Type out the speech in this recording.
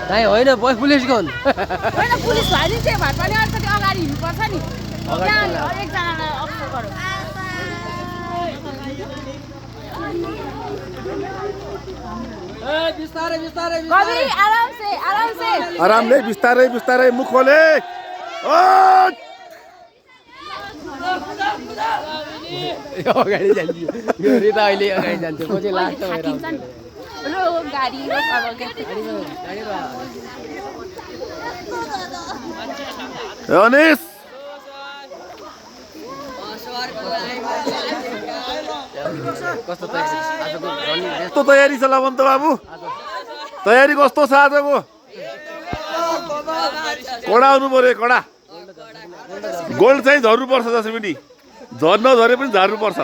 दाइ होइन police gun होइन पुलिस भयो नि चाहिँ भए पनि अलिकति अगाडि हिँड्नुपर्छ नि त्यहाँ एकजनालाई अप्ठ्यारो गरौँ कवि आरामले बिस्तारै बिस्तारै मुख खोले अगाडि जान्छ यो रिता अहिले अगाडि जान्छ म चाहिँ लास्ट भएर गाडी अनिस कस्तो तयारी छ लवन्त बाबु तयारी कस्तो छ आजको कडा आउनु पर्यो कडा गोल्ड चाहिँ झर्नु पर्छ जसरी पनि झर्न झरे पनि झार्नु पर्छ